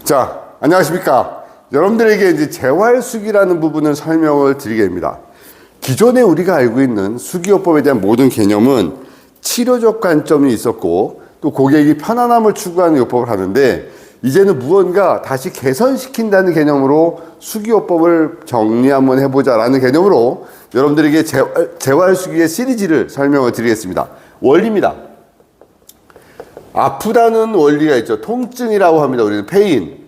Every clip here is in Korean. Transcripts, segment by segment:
자, 안녕하십니까. 여러분들에게 이제 재활수기라는 부분을 설명을 드리겠습니다. 기존에 우리가 알고 있는 수기요법에 대한 모든 개념은 치료적 관점이 있었고 또 고객이 편안함을 추구하는 요법을 하는데, 이제는 무언가 다시 개선시킨다는 개념으로 수기요법을 정리 한번 해보자라는 개념으로 여러분들에게 재활수기의 시리즈를 설명을 드리겠습니다. 원리입니다. 아프다는 원리가 있죠. 통증이라고 합니다. 우리는 페인.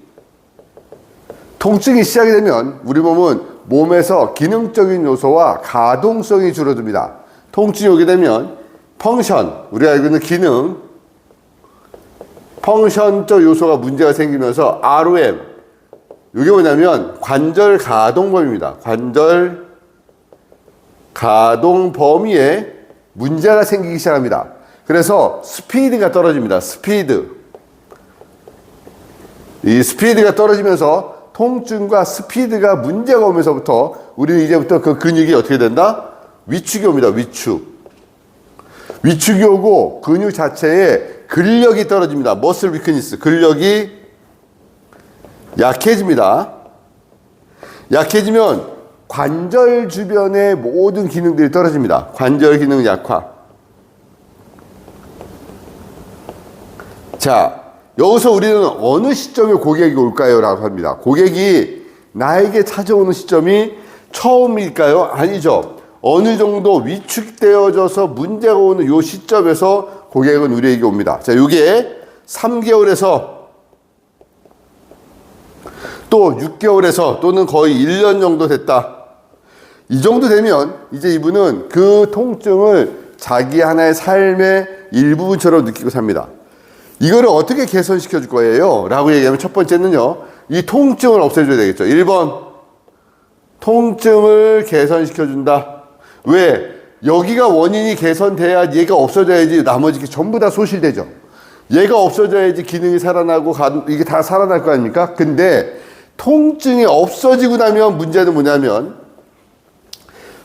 통증이 시작이 되면 우리 몸은 몸에서 기능적인 요소와 가동성이 줄어듭니다. 통증이 오게 되면 펑션, 우리가 알고 있는 기능, 펑션적 요소가 문제가 생기면서 ROM, 이게 뭐냐면 관절 가동 범위입니다. 관절 가동 범위에 문제가 생기기 시작합니다. 그래서 스피드가 떨어집니다. 이 스피드가 떨어지면서 통증과 스피드가 문제가 오면서부터 우리는 이제부터 그 근육이 어떻게 된다? 위축이 옵니다. 위축이 오고 근육 자체에 근력이 떨어집니다. 머슬 위크니스, 근력이 약해집니다. 약해지면 관절 주변의 모든 기능들이 떨어집니다. 관절 기능 약화. 자, 여기서 우리는 어느 시점에 고객이 올까요? 라고 합니다. 고객이 나에게 찾아오는 시점이 처음일까요? 아니죠. 어느 정도 위축되어져서 문제가 오는 요 시점에서 고객은 우리에게 옵니다. 자, 요게 3개월에서 또 6개월에서 또는 거의 1년 정도 됐다. 이 정도 되면 이제 이분은 그 통증을 자기 하나의 삶의 일부분처럼 느끼고 삽니다. 이거를 어떻게 개선시켜 줄 거예요? 라고 얘기하면 첫 번째는요, 이 통증을 없애줘야 되겠죠. 1번, 통증을 개선시켜 준다. 왜? 여기가 원인이 개선돼야 얘가 없어져야지 나머지 게 전부 다 소실되죠. 얘가 없어져야지 기능이 살아나고 이게 다 살아날 거 아닙니까? 근데 통증이 없어지고 나면 문제는 뭐냐면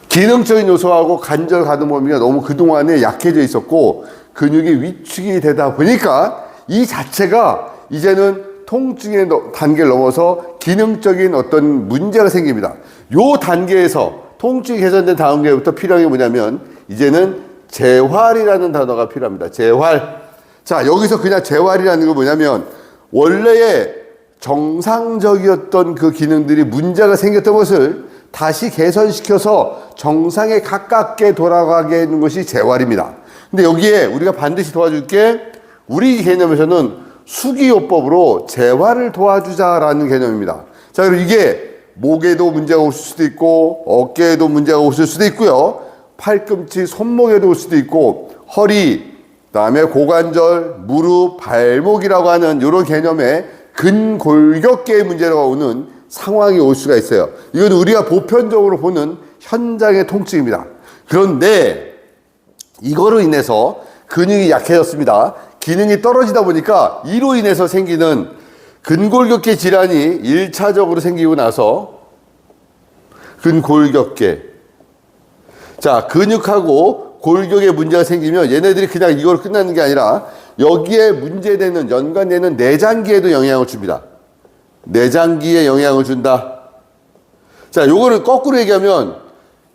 기능적인 요소하고 관절 가동 범위가 너무 그동안에 약해져 있었고 근육이 위축이 되다 보니까 이 자체가 이제는 통증의 단계를 넘어서 기능적인 어떤 문제가 생깁니다. 요 단계에서 통증이 개선된 다음 계부터 필요한 게 뭐냐면 이제는 재활이라는 단어가 필요합니다. 재활. 자, 여기서 그냥 재활이라는 건 뭐냐면 원래의 정상적이었던 그 기능들이 문제가 생겼던 것을 다시 개선시켜서 정상에 가깝게 돌아가게 하는 것이 재활입니다. 근데 여기에 우리가 반드시 도와줄 게 우리 개념에서는 수기요법으로 재활을 도와주자라는 개념입니다. 자, 그럼 이게 목에도 문제가 올 수도 있고 어깨에도 문제가 올 수도 있고요. 팔꿈치, 손목에도 올 수도 있고 허리, 그다음에 고관절, 무릎, 발목이라고 하는 이런 개념의 근골격계의 문제가 오는 상황이 올 수가 있어요. 이건 우리가 보편적으로 보는 현장의 통증입니다. 그런데 이거로 인해서 근육이 약해졌습니다. 기능이 떨어지다 보니까 이로 인해서 생기는 근골격계 질환이 1차적으로 생기고 나서 근골격계. 자, 근육하고 골격에 문제가 생기면 얘네들이 그냥 이걸로 끝나는 게 아니라 여기에 문제되는, 연관되는 내장기에도 영향을 줍니다. 내장기에 영향을 준다. 자, 요거를 거꾸로 얘기하면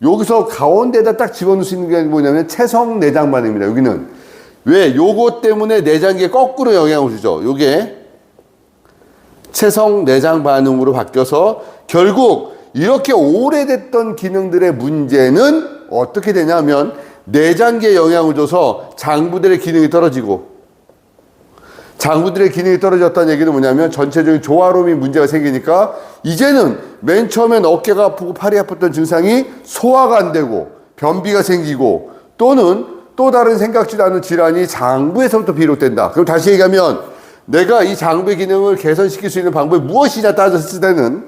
여기서 가운데다 딱 집어넣을 수 있는 게 뭐냐면 체성 내장 반응입니다. 여기는. 왜? 요거 때문에 내장기에 거꾸로 영향을 주죠. 요게 체성 내장 반응으로 바뀌어서 결국 이렇게 오래됐던 기능들의 문제는 어떻게 되냐면 내장기에 영향을 줘서 장부들의 기능이 떨어지고, 장부들의 기능이 떨어졌다는 얘기는 뭐냐면 전체적인 조화로움이 문제가 생기니까 이제는 맨 처음엔 어깨가 아프고 팔이 아팠던 증상이 소화가 안 되고 변비가 생기고 또는 또 다른 생각지도 않은 질환이 장부에서부터 비롯된다. 그럼 다시 얘기하면 내가 이 장부의 기능을 개선시킬 수 있는 방법이 무엇이냐 따졌을 때는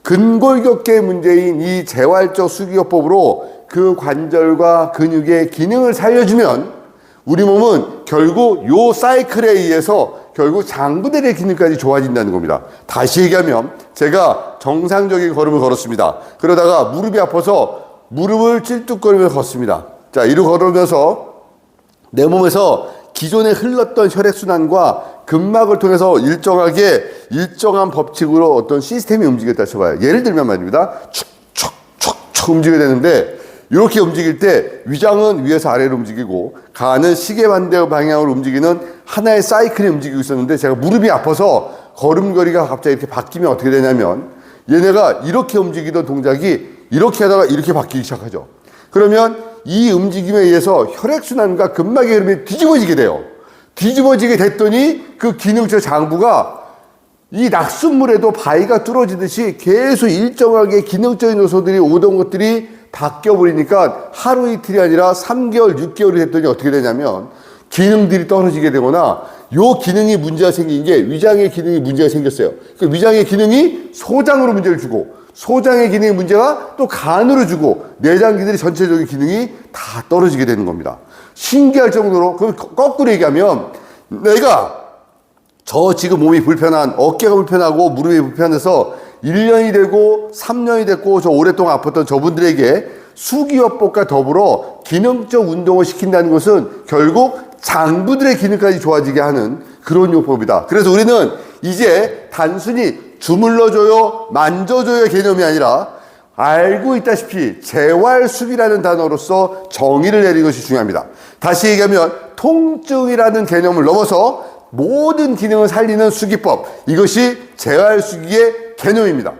근골격계 문제인 이 재활적 수기요법으로 그 관절과 근육의 기능을 살려주면 우리 몸은 결국 요 사이클에 의해서 결국 장부들의 기능까지 좋아진다는 겁니다. 다시 얘기하면 제가 정상적인 걸음을 걸었습니다. 그러다가 무릎이 아파서 무릎을 찔뚝거리면서 걷습니다. 자, 이로 걸으면서 내 몸에서 기존에 흘렀던 혈액순환과 근막을 통해서 일정한 법칙으로 어떤 시스템이 움직였다 쳐봐요. 예를 들면 말입니다. 축축축축 움직여야 되는데 이렇게 움직일 때 위장은 위에서 아래로 움직이고 간은 시계 반대 방향으로 움직이는 하나의 사이클이 움직이고 있었는데 제가 무릎이 아파서 걸음걸이가 갑자기 이렇게 바뀌면 어떻게 되냐면 얘네가 이렇게 움직이던 동작이 이렇게 하다가 이렇게 바뀌기 시작하죠. 그러면 이 움직임에 의해서 혈액순환과 근막의 흐름이 뒤집어지게 돼요. 뒤집어지게 됐더니 그 기능적 장부가 이 낙숫물에도 바위가 뚫어지듯이 계속 일정하게 기능적인 요소들이 오던 것들이 바뀌어버리니까 하루 이틀이 아니라 3개월, 6개월이 됐더니 어떻게 되냐면 기능들이 떨어지게 되거나 요 기능이 문제가 생긴 게 위장의 기능이 문제가 생겼어요. 그 위장의 기능이 소장으로 문제를 주고 소장의 기능의 문제가 또 간으로 주고 내장기들의 전체적인 기능이 다 떨어지게 되는 겁니다. 신기할 정도로 그럼 거꾸로 얘기하면 내가 저 지금 몸이 불편한 어깨가 불편하고 무릎이 불편해서 1년이 되고 3년이 됐고 저 오랫동안 아팠던 저분들에게 수기요법과 더불어 기능적 운동을 시킨다는 것은 결국 장부들의 기능까지 좋아지게 하는 그런 요법이다. 그래서 우리는 이제 단순히 주물러줘요, 만져줘요 개념이 아니라 알고 있다시피 재활수비라는 단어로서 정의를 내리는 것이 중요합니다. 다시 얘기하면 통증이라는 개념을 넘어서 모든 기능을 살리는 수기법, 이것이 재활수기의 개념입니다.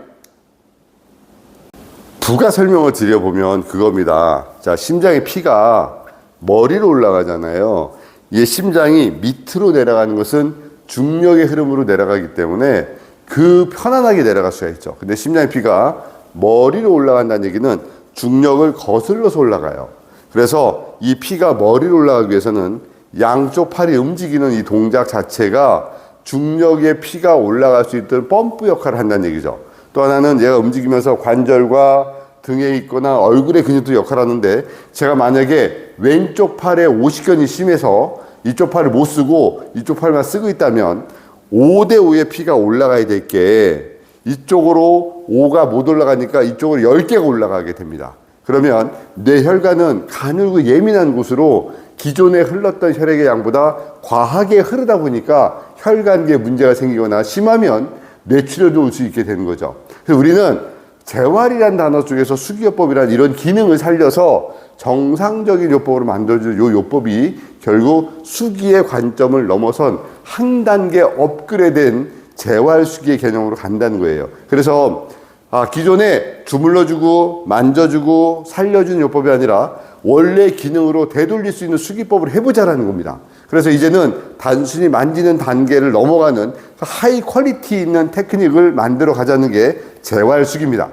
부가 설명을 드려보면 그겁니다. 자, 심장의 피가 머리로 올라가잖아요. 이 심장이 밑으로 내려가는 것은 중력의 흐름으로 내려가기 때문에 그 편안하게 내려갈 수가 있죠. 근데 심장의 피가 머리로 올라간다는 얘기는 중력을 거슬러서 올라가요. 그래서 이 피가 머리로 올라가기 위해서는 양쪽 팔이 움직이는 이 동작 자체가 중력의 피가 올라갈 수 있도록 펌프 역할을 한다는 얘기죠. 또 하나는 얘가 움직이면서 관절과 등에 있거나 얼굴의 근육도 역할을 하는데 제가 만약에 왼쪽 팔에 오십견이 심해서 이쪽 팔을 못 쓰고 이쪽 팔만 쓰고 있다면 5대5의 피가 올라가야 될 게 이쪽으로 5가 못 올라가니까 이쪽으로 10개가 올라가게 됩니다. 그러면 뇌혈관은 가늘고 예민한 곳으로 기존에 흘렀던 혈액의 양보다 과하게 흐르다 보니까 혈관계에 문제가 생기거나 심하면 뇌출혈도 올 수 있게 되는 거죠. 그래서 우리는 재활이라는 단어 쪽에서 수기요법이라는 이런 기능을 살려서 정상적인 요법으로 만들어준 요 요법이 결국 수기의 관점을 넘어선 한 단계 업그레이드된 재활수기의 개념으로 간다는 거예요. 그래서 기존에 주물러주고 만져주고 살려주는 요법이 아니라 원래 기능으로 되돌릴 수 있는 수기법을 해보자라는 겁니다. 그래서 이제는 단순히 만지는 단계를 넘어가는 하이 퀄리티 있는 테크닉을 만들어 가자는 게 재활수기입니다.